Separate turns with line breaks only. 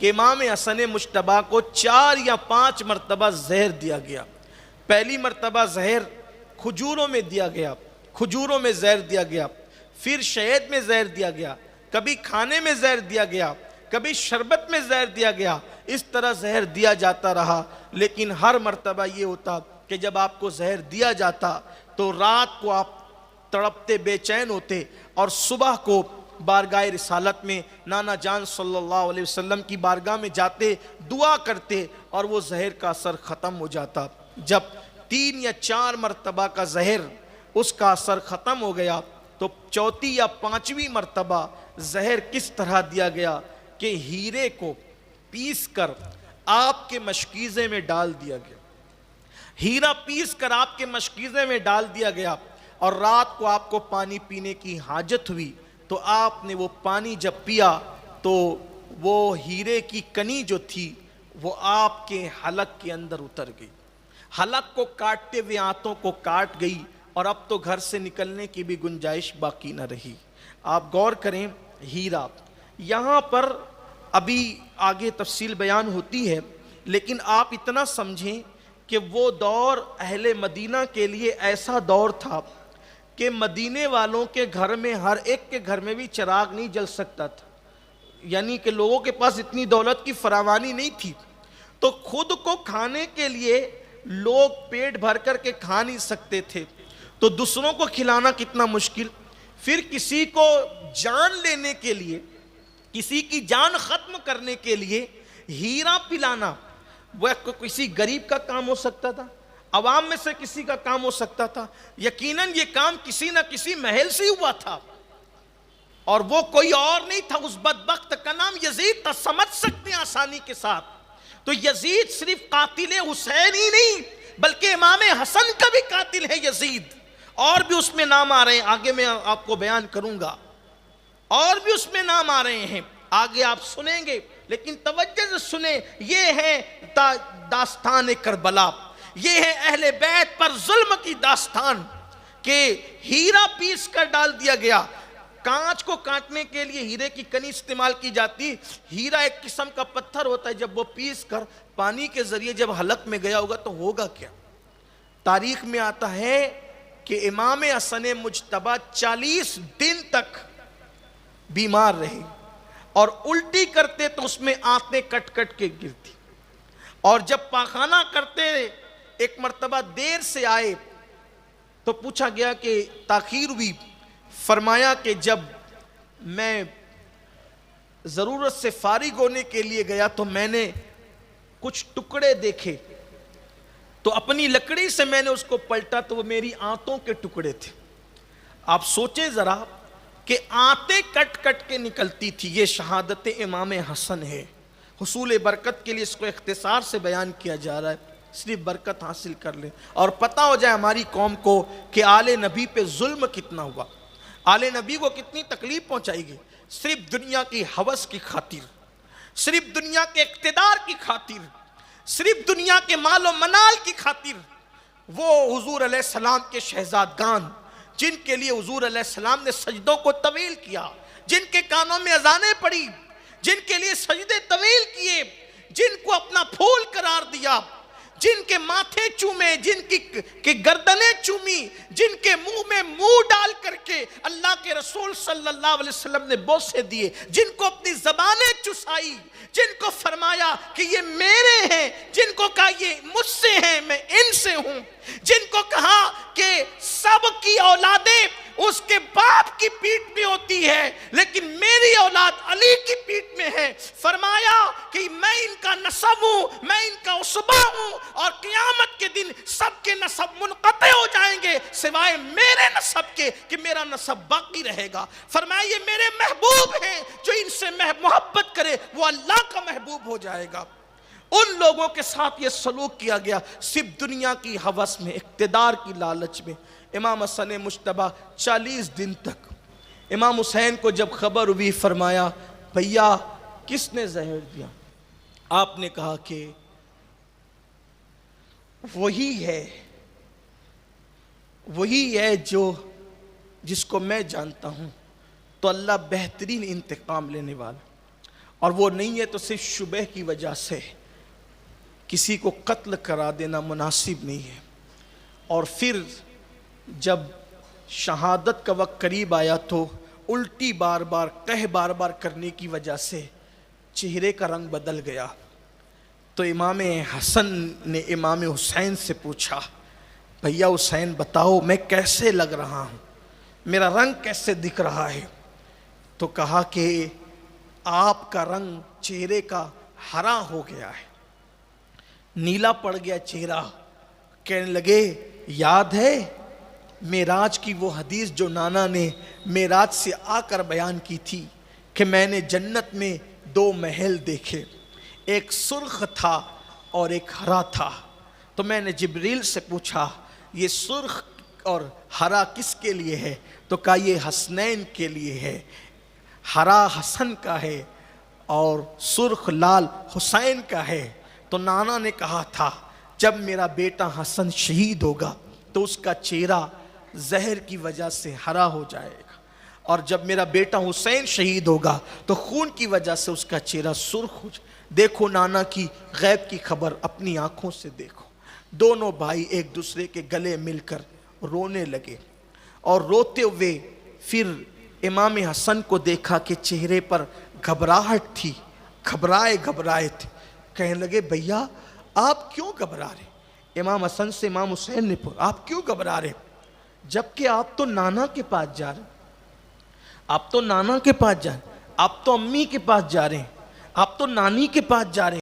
کہ امام حسن مجتبیٰ کو 4 یا 5 مرتبہ زہر دیا گیا۔ پہلی مرتبہ زہر کھجوروں میں دیا گیا، کھجوروں میں زہر دیا گیا، پھر شہد میں زہر دیا گیا، کبھی کھانے میں زہر دیا گیا، کبھی شربت میں زہر دیا گیا، اس طرح زہر دیا جاتا رہا۔ لیکن ہر مرتبہ یہ ہوتا کہ جب آپ کو زہر دیا جاتا تو رات کو آپ تڑپتے بے چین ہوتے اور صبح کو بارگاہ رسالت میں نانا جان صلی اللہ علیہ وسلم کی بارگاہ میں جاتے، دعا کرتے اور وہ زہر کا اثر ختم ہو جاتا۔ جب 3 یا 4 مرتبہ کا زہر اس کا اثر ختم ہو گیا تو 4 یا 5ویں مرتبہ زہر کس طرح دیا گیا کہ ہیرے کو پیس کر آپ کے مشکیزے میں ڈال دیا گیا، ہیرا پیس کر آپ کے مشکیزے میں ڈال دیا گیا، اور رات کو آپ کو پانی پینے کی حاجت ہوئی تو آپ نے وہ پانی جب پیا تو وہ ہیرے کی کنی جو تھی وہ آپ کے حلق کے اندر اتر گئی، حلق کو کاٹتے ہوئے آنتوں کو کاٹ گئی، اور اب تو گھر سے نکلنے کی بھی گنجائش باقی نہ رہی۔ آپ غور کریں، ہیرا یہاں پر ابھی آگے تفصیل بیان ہوتی ہے، لیکن آپ اتنا سمجھیں کہ وہ دور اہل مدینہ کے لیے ایسا دور تھا کہ مدینے والوں کے گھر میں ہر ایک کے گھر میں بھی چراغ نہیں جل سکتا تھا، یعنی کہ لوگوں کے پاس اتنی دولت کی فراوانی نہیں تھی، تو خود کو کھانے کے لیے لوگ پیٹ بھر کر کے کھا نہیں سکتے تھے، تو دوسروں کو کھلانا کتنا مشکل، پھر کسی کو جان لینے کے لیے، کسی کی جان ختم کرنے کے لیے ہیرا پلانا وہ کسی غریب کا کام ہو سکتا تھا، عوام میں سے کسی کا کام ہو سکتا تھا؟ یقیناً یہ کام کسی نہ کسی محل سے ہوا تھا، اور وہ کوئی اور نہیں تھا، اس بدبخت کا نام یزید تھا۔ سمجھ سکتے ہیں آسانی کے ساتھ، تو یزید صرف قاتل حسین ہی نہیں بلکہ امام حسن کا بھی قاتل ہے یزید، اور بھی اس میں نام آ رہے ہیں، آگے میں آپ کو بیان کروں گا، اور بھی اس میں نام آ رہے ہیں، آگے آپ سنیں گے، لیکن توجہ سے سنیں۔ یہ ہے داستان کربلا، یہ ہے اہل بیت پر ظلم کی داستان کہ ہیرا پیس کر ڈال دیا گیا۔ کانچ کو کاٹنے کے لیے ہیرے کی کنی استعمال کی جاتی، ہیرا ایک قسم کا پتھر ہوتا ہے، جب وہ پیس کر پانی کے ذریعے جب حلق میں گیا ہوگا تو ہوگا کیا؟ تاریخ میں آتا ہے کہ امام حسن مجتبیٰ 40 دن تک بیمار رہے، اور الٹی کرتے تو اس میں آنتیں کٹ کٹ کے گرتی، اور جب پاخانہ کرتے ایک مرتبہ دیر سے آئے تو پوچھا گیا کہ تاخیر ہوئی، فرمایا کہ جب میں ضرورت سے فارغ ہونے کے لیے گیا تو میں نے کچھ ٹکڑے دیکھے، تو اپنی لکڑی سے میں نے اس کو پلٹا تو وہ میری آنتوں کے ٹکڑے تھے۔ آپ سوچیں ذرا کہ آنتیں کٹ کٹ کے نکلتی تھی، یہ شہادت امام حسن ہے۔ حصول برکت کے لیے اس کو اختصار سے بیان کیا جا رہا ہے، صرف برکت حاصل کر لیں اور پتہ ہو جائے ہماری قوم کو کہ آل نبی پہ ظلم کتنا ہوا، آل نبی کو کتنی تکلیف پہنچائی گئی، صرف دنیا کی ہوس کی خاطر، صرف دنیا کے اقتدار کی خاطر، صرف دنیا کے مال و منال کی خاطر۔ وہ حضور علیہ السلام کے شہزادگان جن کے لیے حضور علیہ السلام نے سجدوں کو طویل کیا، جن کے کانوں میں اذانیں پڑی، جن کے لیے سجدے طویل کیے، جن کو اپنا پھول قرار دیا، جن کے ماتھے چومے، جن کی گردنیں چومی، جن کے منہ میں منہ ڈال کر کے اللہ کے رسول صلی اللہ علیہ وسلم نے بوسے دیے، جن کو اپنی زبانیں چسائی، جن کو فرمایا کہ یہ میرے ہیں، جن کو کہا یہ مجھ سے ہیں میں ان سے ہوں، جن کو کہا کہ سب کی اولادیں اس کے باپ کی پیٹ میں ہوتی ہے لیکن میری اولاد علی کی پیٹ میں ہے، فرمایا کہ میں ان کا نسب ہوں، میں ان کا عصبہ ہوں، اور قیامت کے دن سب کے نسب منقطع ہو جائیں گے سوائے میرے نسب کے کہ میرا نسب باقی رہے گا۔ فرمایا یہ میرے محبوب ہیں، جو ان سے محبت کرے وہ اللہ کا محبوب ہو جائے گا۔ ان لوگوں کے ساتھ یہ سلوک کیا گیا صرف دنیا کی ہوس میں، اقتدار کی لالچ میں۔ امام حسن مجتبیٰ 40 دن تک، امام حسین کو جب خبر ہوئی فرمایا بھیا کس نے زہر دیا؟ آپ نے کہا کہ وہی ہے جو جس کو میں جانتا ہوں، تو اللہ بہترین انتقام لینے والا۔ اور وہ نہیں ہے تو صرف شبہ کی وجہ سے کسی کو قتل کرا دینا مناسب نہیں ہے۔ اور پھر جب شہادت کا وقت قریب آیا تو الٹی بار بار قہ بار بار کرنے کی وجہ سے چہرے کا رنگ بدل گیا۔ تو امام حسن نے امام حسین سے پوچھا، بھیا حسین بتاؤ میں کیسے لگ رہا ہوں، میرا رنگ کیسے دکھ رہا ہے؟ تو کہا کہ آپ کا رنگ چہرے کا ہرا ہو گیا ہے، نیلا پڑ گیا چہرہ۔ کہنے لگے یاد ہے معراج کی وہ حدیث جو نانا نے معراج سے آ کر بیان کی تھی کہ میں نے جنت میں 2 محل دیکھے، ایک سرخ تھا اور ایک ہرا تھا۔ تو میں نے جبریل سے پوچھا یہ سرخ اور ہرا کس کے لیے ہے؟ تو کہا یہ حسنین کے لیے ہے، ہرا حسن کا ہے اور سرخ لال حسین کا ہے۔ تو نانا نے کہا تھا جب میرا بیٹا حسن شہید ہوگا تو اس کا چہرہ زہر کی وجہ سے ہرا ہو جائے گا، اور جب میرا بیٹا حسین شہید ہوگا تو خون کی وجہ سے اس کا چہرہ سرخ ہو جائے۔ دیکھو نانا کی غیب کی خبر اپنی آنکھوں سے دیکھو۔ دونوں بھائی ایک دوسرے کے گلے مل کر رونے لگے، اور روتے ہوئے پھر امام حسن کو دیکھا کہ چہرے پر گھبراہٹ تھی، گھبرائے تھے۔ کہنے لگے بھیا آپ کیوں گھبرا رہے؟ امام حسن سے امام حسین نے پوچھا آپ کیوں گھبرا رہے؟ جبکہ آپ تو نانا کے پاس جا رہے، آپ تو نانا کے پاس جا رہے، آپ تو امی کے پاس جا رہے ہیں، آپ تو نانی کے پاس جا رہے ہیں۔